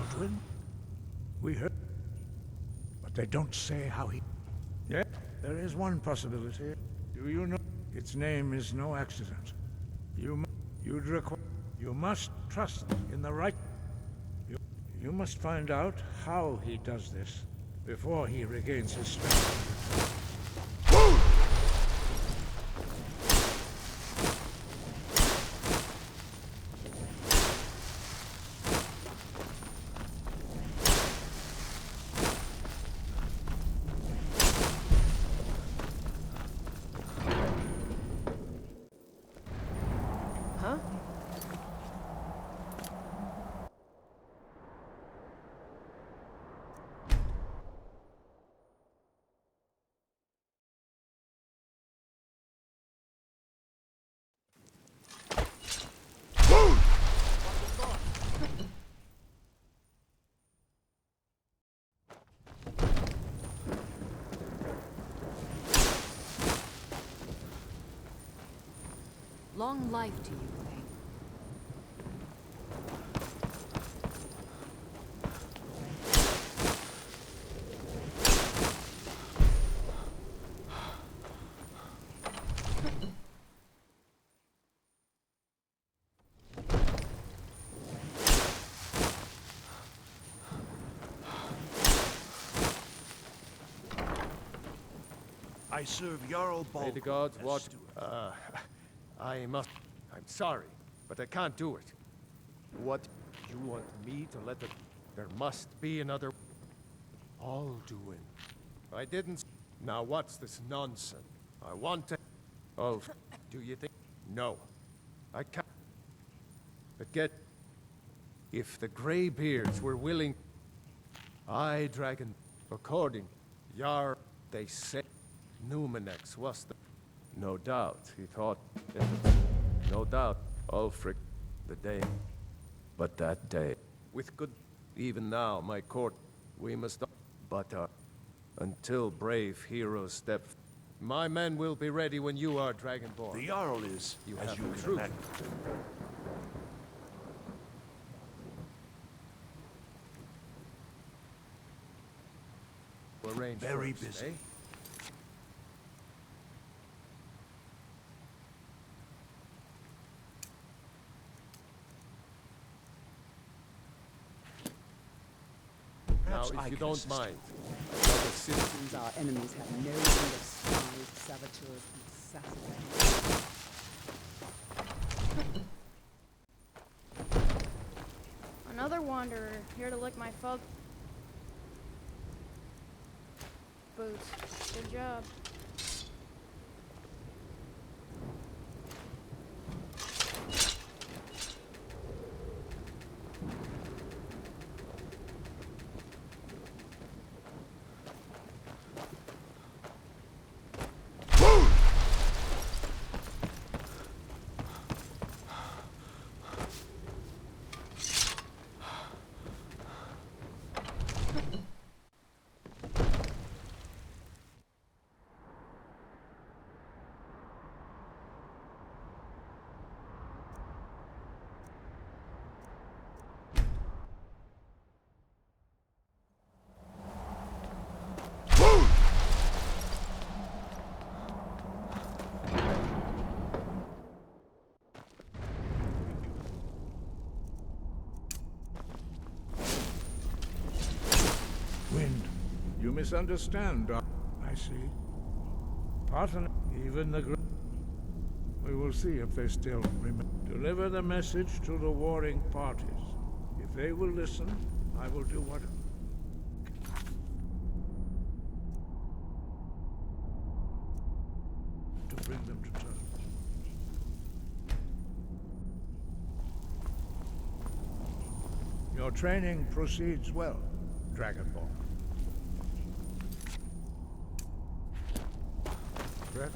Aldrin? We heard, but they don't say how he... Yeah, there is one possibility. Do you know? Its name is no accident. You must trust in the right... You must find out how he does this before he regains his strength. Long life to you, Gray. I serve Jarl Baldwin. May the gods as watch. steward. I'm sorry, but I can't do it. What? You want me to let the... There must be another... Alduin. I didn't... Now what's this nonsense? I want to... Oh, do you think... No. I can't... But get... If the Greybeards were willing... Dragon... According... They say... Numenex was the... No doubt, he thought... No doubt, Ulfric... The day... But that day... With good... Even now, my court... We must... But, until brave heroes step... My men will be ready when you are Dragonborn. The Jarl is, You as have you the can truth. imagine. Arrange Very first, busy. eh? Now, Perhaps I if you can don't assist. mind, I'd love to sit... Since our enemies have no end of spies, saboteurs, and assassins. Another wanderer, here to lick my fug boots. Good job. Wind. You misunderstand, I see. Partner, even the... We will see if they still remember. Deliver the message to the warring parties. If they will listen, I will do what... to bring them to terms. Your training proceeds well, Dragonborn. Brett?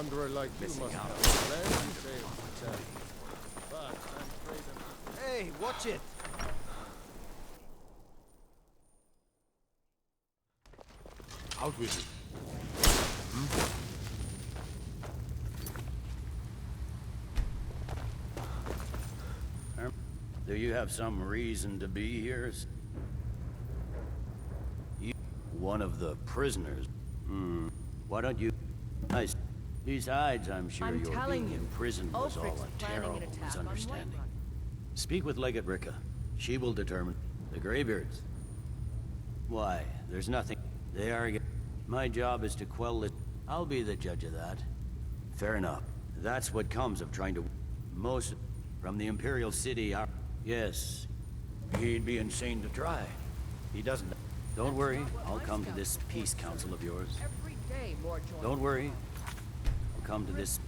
wanderer like you must have friends to say it. But I'm afraid of... Hey, watch it! Out with you. Do you have some reason to be here? You, one of the prisoners. Why don't you... Nice. Besides, I'm sure I'm your telling being you, imprisoned was all Ulfric's a planning terrible an attack on misunderstanding. Whiterun. Speak with Legate Ricka. She will determine. The Greybeards. Why, there's nothing. They are... My job is to quell it. I'll be the judge of that. Fair enough. That's what comes of trying to... Most... From the Imperial City are... Yes. He'd be insane to try. He doesn't... Don't worry, I'll come to this peace council of yours. Every day more join. Don't worry. I'll come to this...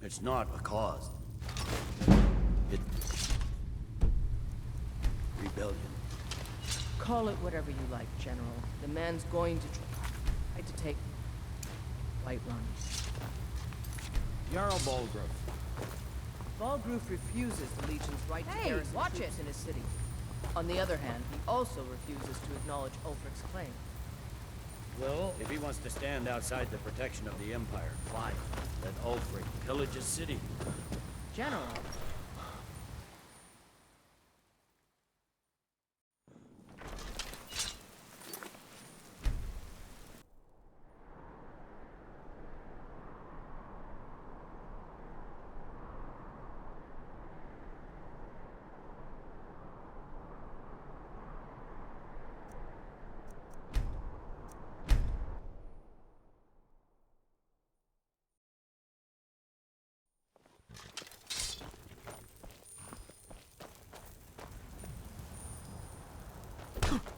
It's not a cause. It... Rebellion. Call it whatever you like, General. The man's going to try to take Whiterun. Jarl Balgruuf. Balgruuf refuses the Legion's right to garrison troops in his city. On the other hand, he also refuses to acknowledge Ulfric's claim. Well, if he wants to stand outside the protection of the Empire, fine. Let Ulfric pillage his city. General,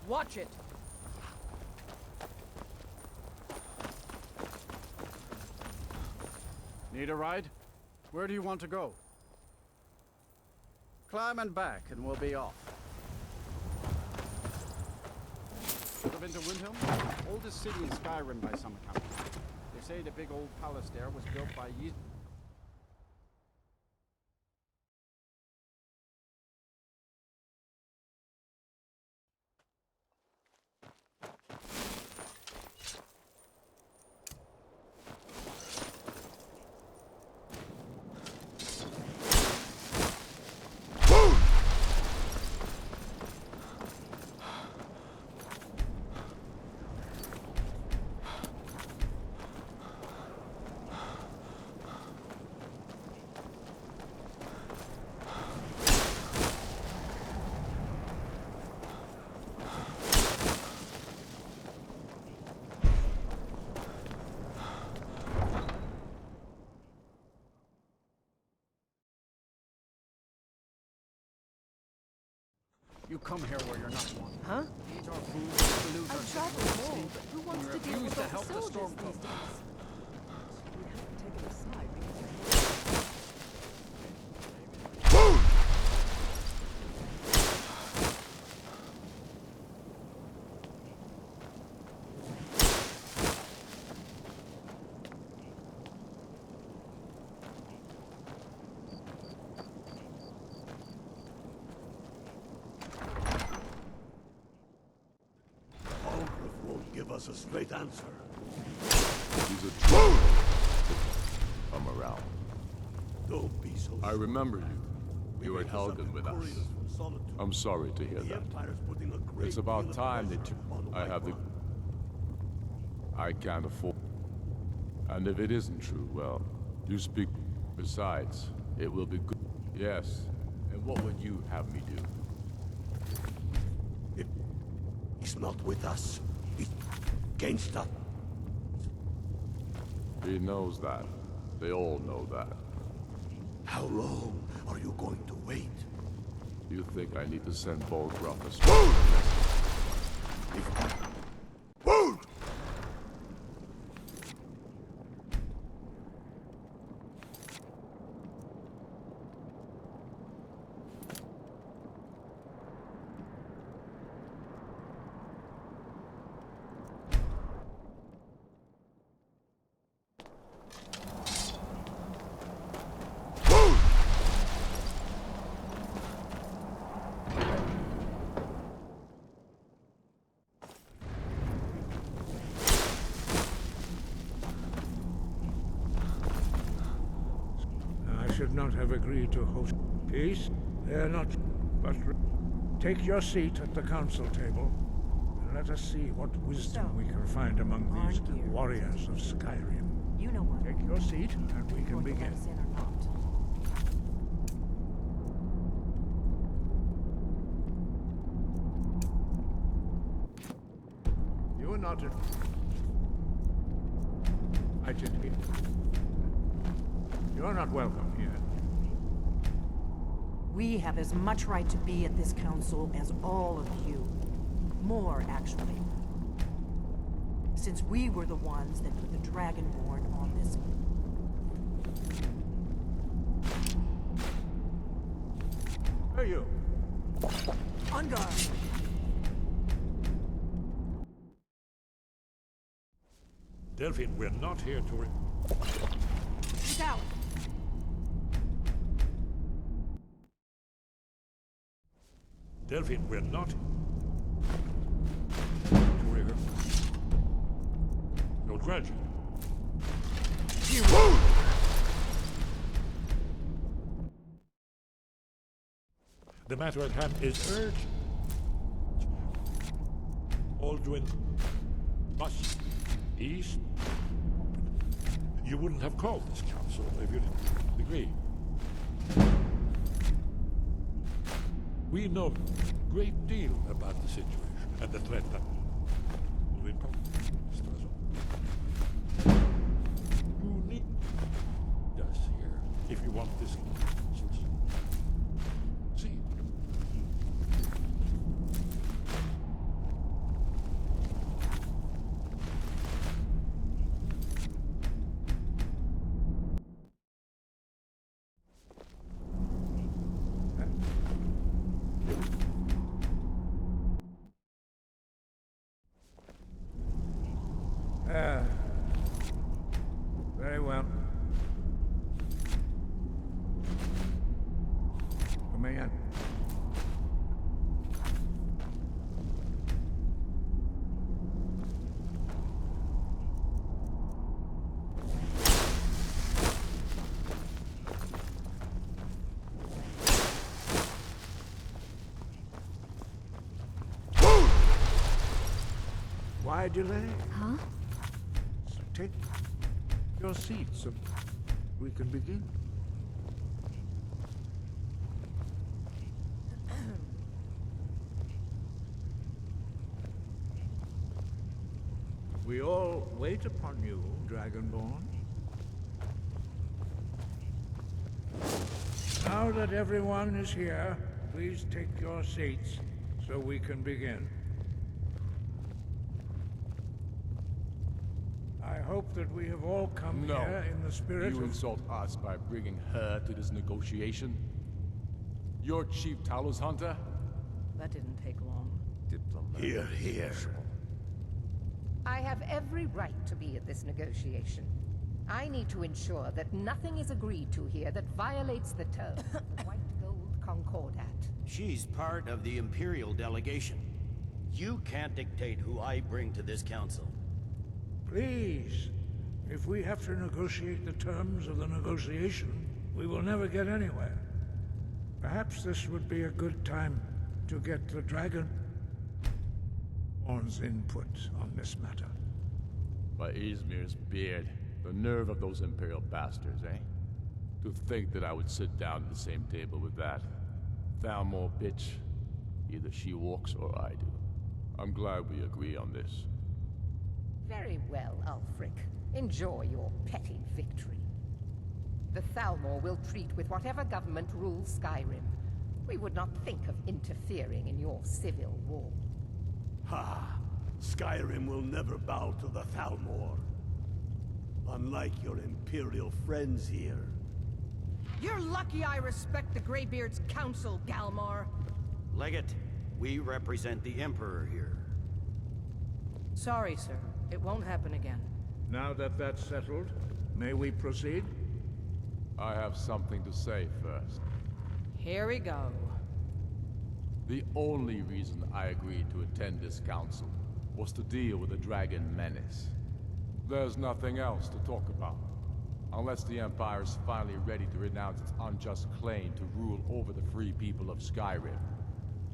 watch it! Need a ride? Where do you want to go? Climb and back, and we'll be off. Ever been to Windhelm? Oldest city in Skyrim by some account. They say the big old palace there was built by You come here where you're not wanted. Huh? Eat our food, pollute our I've traveled city, more, but who wants and to deal refuse with to those help the soldiers storm these days? We haven't taken a side Balgruuf won't give us a straight answer. He's a true. I'm around. Don't be so I sure. remember you. We You were at make us up Helgen in with us. couriers from Solitude. I'm sorry to hear The that. Empire's putting a great It's deal about of time that pressure you... on I have the... Whiterun. I can't afford... And if it isn't true, well, you speak... Besides, it will be good. Yes. And what would you have me do? He's not with us. He's against us. He knows that. They all know that. How long are you going to wait? You think I need to send Balgruuf a strong Move! would not have agreed to host peace. They are not. But take your seat at the council table, and let us see what wisdom we can find among these warriors of Skyrim. You know what? Take your seat, and we can Going to let begin. us in or not? You are not invited here. You are not welcome here. We have as much right to be at this council as all of you. More, actually. Since we were the ones that put the Dragonborn on this... Who are you? On guard! Delphine, we're not here to... Get out! Delphine, we're not... Trigger. Your graduate. The matter at hand is urgent. Aldrin must east. You wouldn't have called this council if you didn't agree. We know a great deal about the situation and the threat that Aldrin posed. You need us here if you want this council's seat. Very well. Come in. Why delay? Huh? Take your seats so we can begin. We all wait upon you, Dragonborn. Now that everyone is here, please take your seats so we can begin. I hope that we have all come No. here in the spirit You of... insult us by bringing her to this negotiation? You're Chief Talos Hunter? That didn't take long. Here, here. I have every right to be at this negotiation. I need to ensure that nothing is agreed to here that violates the terms of the White Gold Concordat. She's part of the Imperial delegation. You can't dictate who I bring to this council. Please, if we have to negotiate the terms of the negotiation, we will never get anywhere. Perhaps this would be a good time to get the Dragonborn's input on this matter. By Izmir's beard. The nerve of those Imperial bastards, eh? To think that I would sit down at the same table with that. Thalmor bitch. Either she walks or I do. I'm glad we agree on this. Very well, Ulfric. Enjoy your petty victory. The Thalmor will treat with whatever government rules Skyrim. We would not think of interfering in your civil war. Ha! Skyrim will never bow to the Thalmor. Unlike your Imperial friends here. You're lucky I respect the Greybeard's counsel, Galmar. Legate, we represent the Emperor here. Sorry, sir. It won't happen again. Now that that's settled, may we proceed? I have something to say first. Here we go. The only reason I agreed to attend this council was to deal with the dragon menace. There's nothing else to talk about. Unless the Empire is finally ready to renounce its unjust claim to rule over the free people of Skyrim.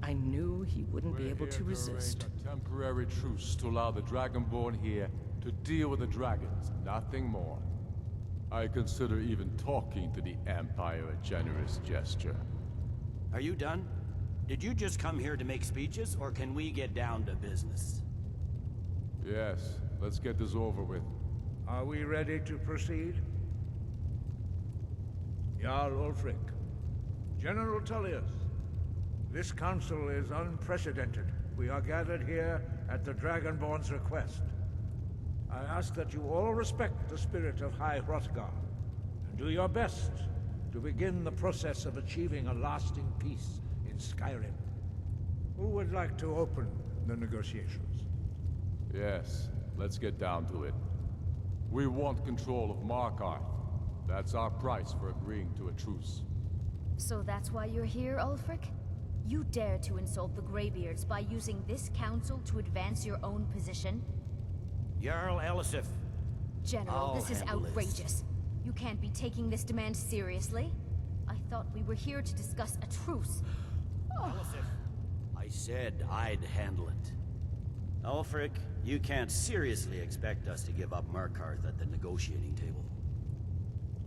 I knew he wouldn't be able to resist. Arrange a temporary truce to allow the Dragonborn here to deal with the dragons, nothing more. I consider even talking to the Empire a generous gesture. Are you done? Did you just come here to make speeches, or can we get down to business? Yes, let's get this over with. Are we ready to proceed? Jarl Ulfric, General Tullius, this council is unprecedented. We are gathered here at the Dragonborn's request. I ask that you all respect the spirit of High Hrothgar, and do your best to begin the process of achieving a lasting peace in Skyrim. Who would like to open the negotiations? Yes, let's get down to it. We want control of Markarth. That's our price for agreeing to a truce. So that's why you're here, Ulfric? You dare to insult the Greybeards by using this council to advance your own position? Jarl Elisif. General, this is outrageous. You can't be taking this demand seriously. I thought we were here to discuss a truce. Elisif, I said I'd handle it. Ulfric, you can't seriously expect us to give up Markarth at the negotiating table.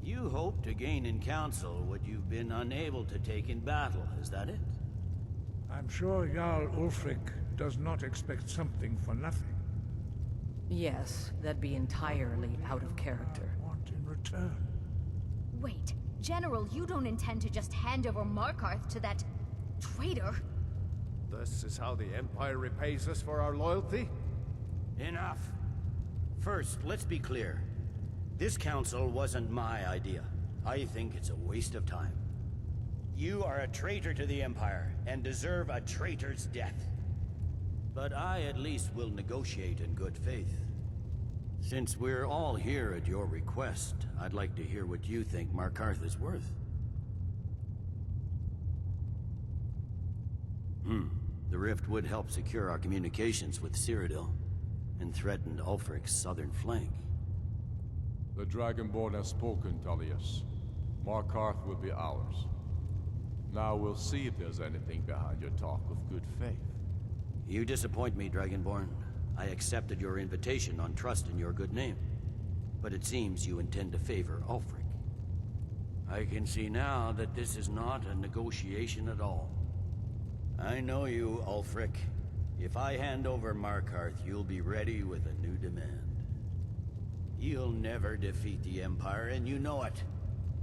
You hope to gain in council what you've been unable to take in battle, is that it? I'm sure Jarl Ulfric does not expect something for nothing. Yes, that'd be entirely out of character. I want in return. Wait, General, you don't intend to just hand over Markarth to that traitor? This is how the Empire repays us for our loyalty? Enough. First, let's be clear. This council wasn't my idea. I think it's a waste of time. You are a traitor to the Empire, and deserve a traitor's death. But I at least will negotiate in good faith. Since we're all here at your request, I'd like to hear what you think Markarth is worth. The rift would help secure our communications with Cyrodiil, and threatened Ulfric's southern flank. The Dragonborn has spoken, Tullius. Markarth will be ours. Now we'll see if there's anything behind your talk of good faith. You disappoint me, Dragonborn. I accepted your invitation on trust in your good name. But it seems you intend to favor Ulfric. I can see now that this is not a negotiation at all. I know you, Ulfric. If I hand over Markarth, you'll be ready with a new demand. You'll never defeat the Empire, and you know it.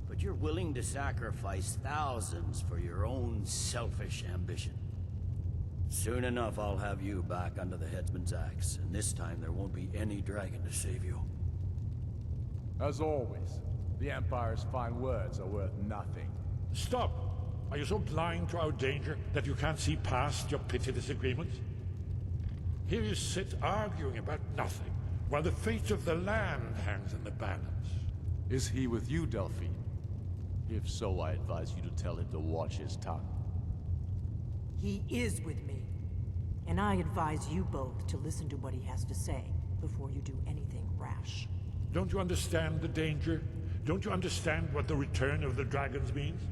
But you're willing to sacrifice thousands for your own selfish ambition. Soon enough, I'll have you back under the headsman's axe, and this time there won't be any dragon to save you. As always, the Empire's fine words are worth nothing. Stop! Are you so blind to our danger that you can't see past your petty disagreements? Here you sit arguing about nothing, while the fate of the land hangs in the balance. Is he with you, Delphine? If so, I advise you to tell him to watch his tongue. He is with me. And I advise you both to listen to what he has to say before you do anything rash. Don't you understand the danger? Don't you understand what the return of the dragons means?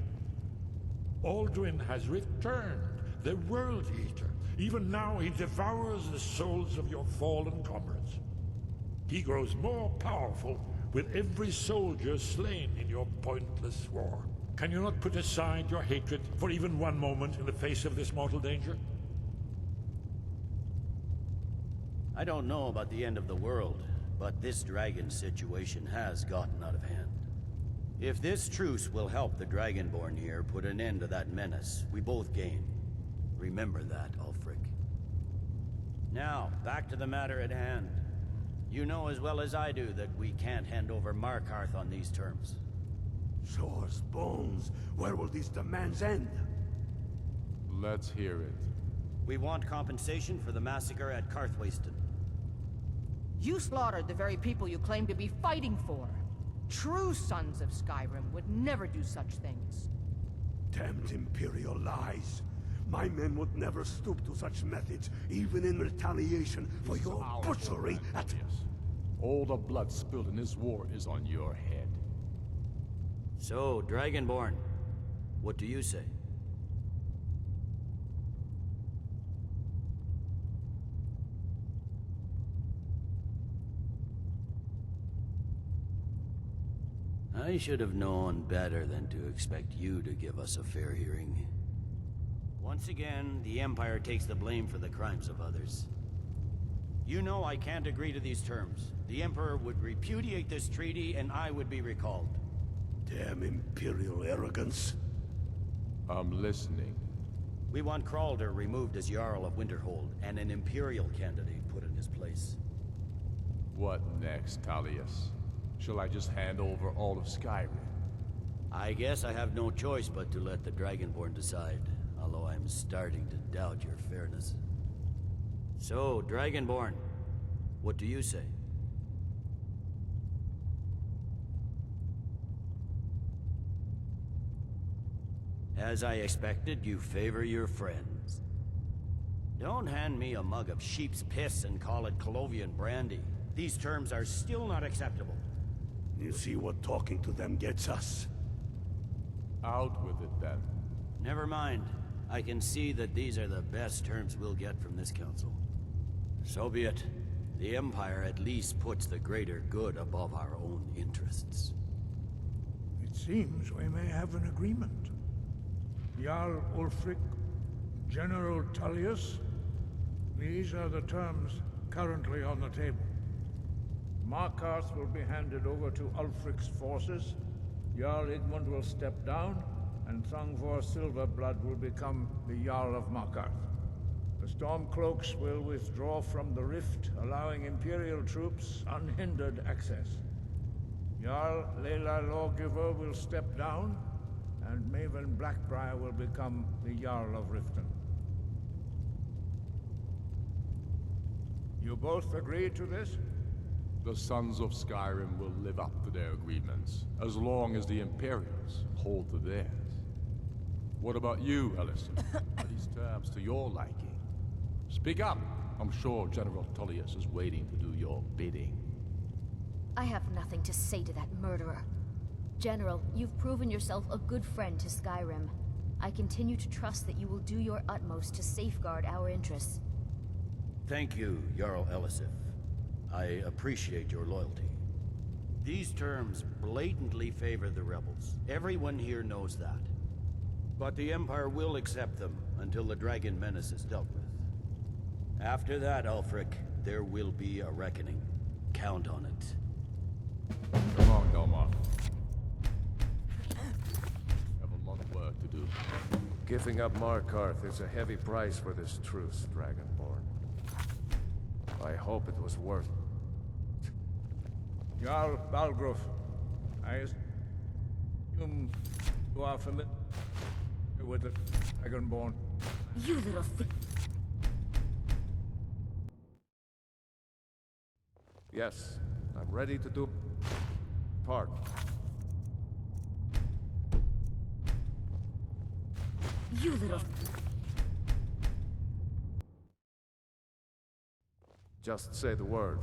Alduin has returned, the World Eater. Even now he devours the souls of your fallen comrades. He grows more powerful with every soldier slain in your pointless war. Can you not put aside your hatred for even one moment in the face of this mortal danger? I don't know about the end of the world, but this dragon situation has gotten out of hand. If this truce will help the Dragonborn here put an end to that menace, we both gain. Remember that, Ulfric. Now, back to the matter at hand. You know as well as I do that we can't hand over Markarth on these terms. Show us bones. Where will these demands end? Let's hear it. We want compensation for the massacre at Karthwasten. You slaughtered the very people you claim to be fighting for. True sons of Skyrim would never do such things. Damned Imperial lies. My men would never stoop to such methods, even in retaliation for your butchery at... All the blood spilled in this war is on your head. So, Dragonborn, what do you say? I should have known better than to expect you to give us a fair hearing. Once again, the Empire takes the blame for the crimes of others. You know I can't agree to these terms. The Emperor would repudiate this treaty, and I would be recalled. Damn Imperial arrogance. I'm listening. We want Kralder removed as Jarl of Winterhold, and an Imperial candidate put in his place. What next, Tullius? Shall I just hand over all of Skyrim? I guess I have no choice but to let the Dragonborn decide, although I'm starting to doubt your fairness. So, Dragonborn, what do you say? As I expected, you favor your friends. Don't hand me a mug of sheep's piss and call it Colovian brandy. These terms are still not acceptable. You see what talking to them gets us? Out with it, then. Never mind. I can see that these are the best terms we'll get from this council. So be it. The Empire at least puts the greater good above our own interests. It seems we may have an agreement. Jarl Ulfric, General Tullius, these are the terms currently on the table. Markarth will be handed over to Ulfric's forces, Jarl Igmund will step down, and Thangvor Silverblood will become the Jarl of Markarth. The Stormcloaks will withdraw from the rift, allowing Imperial troops unhindered access. Jarl Leila Lawgiver will step down, and Maven Blackbriar will become the Jarl of Riften. You both agree to this? The Sons of Skyrim will live up to their agreements, as long as the Imperials hold to theirs. What about you, Ellison? Are these terms to your liking? Speak up! I'm sure General Tullius is waiting to do your bidding. I have nothing to say to that murderer. General, you've proven yourself a good friend to Skyrim. I continue to trust that you will do your utmost to safeguard our interests. Thank you, Jarl Elisif. I appreciate your loyalty. These terms blatantly favor the rebels. Everyone here knows that. But the Empire will accept them until the Dragon Menace is dealt with. After that, Ulfric, there will be a reckoning. Count on it. Come on, Delmar. Have a lot of work to do. Giving up Markarth is a heavy price for this truce, Dragonborn. I hope it was worth it. Jarl Balgruf, I assume you are familiar with the Dragonborn. You little Yes, I'm ready to do part. You little... Just say the word.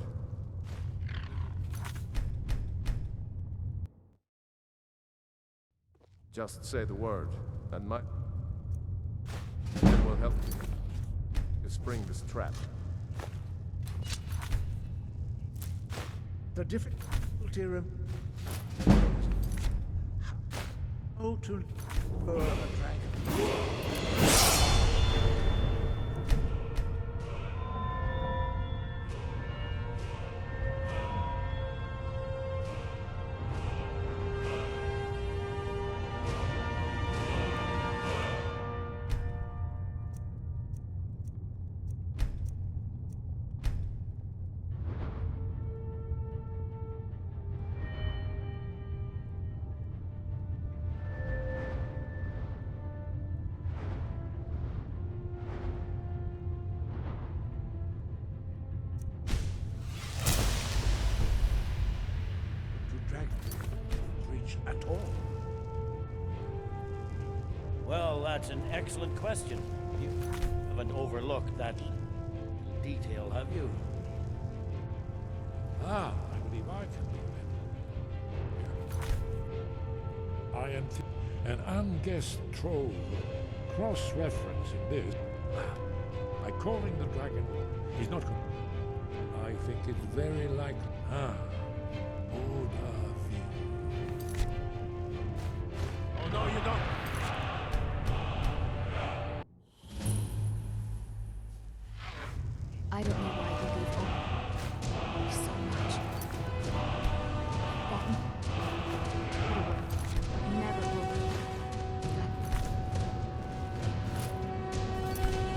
Just say the word, and it will help you spring this trap. The difficulty how to lure a dragon. At all? Well, that's an excellent question. You haven't overlooked that detail, have you? I believe I can do I am an unguessed trove, cross-referencing this. By calling the dragon, he's not. I think it's very likely. Oh no, you don't. I don't know why you gave me so much. That never will be.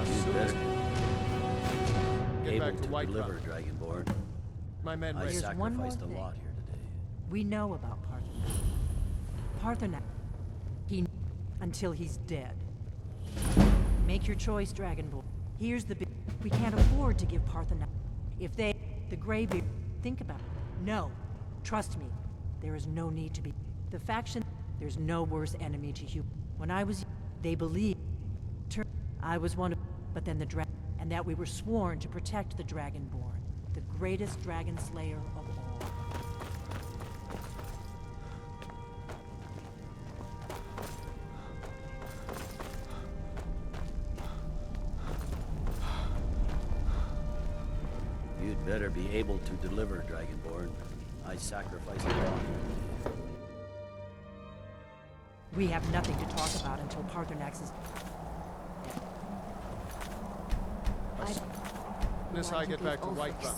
You better Get able back to to White deliver, Rock. Dragonborn. My men I ready. There's one more sacrificed a thing. lot here today. We know about Parthenax. Until he's dead. Make your choice, Dragonborn. Here's the big... We can't afford to give Parthenax... If they... The Greybeard... Think about it. No. Trust me. There is no need to be... The faction... There's no worse enemy to human. When I was... They believed... I was one of... But then the dragon... And that we were sworn to protect the Dragonborn. The greatest dragon slayer of all. You'd better be able to deliver, Dragonborn. I sacrificed a lot. We have nothing to talk about until Parthenax is... This I get back to White Rock.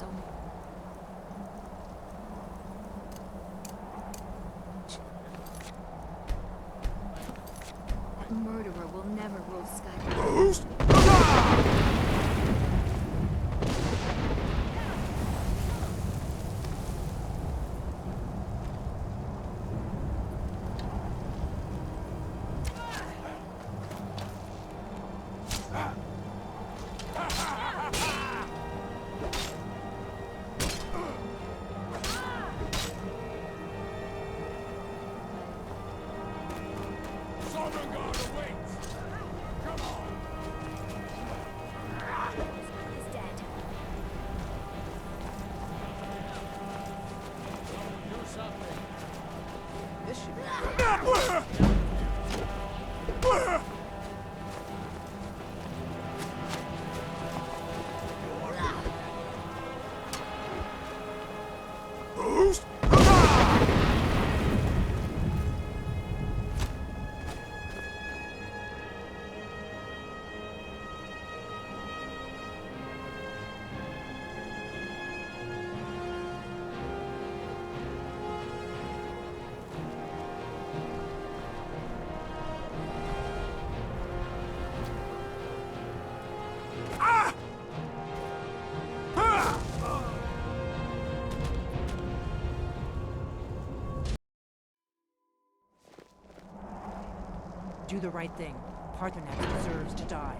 That murderer will never rule Skyrim. Do the right thing. Parthenax deserves to die.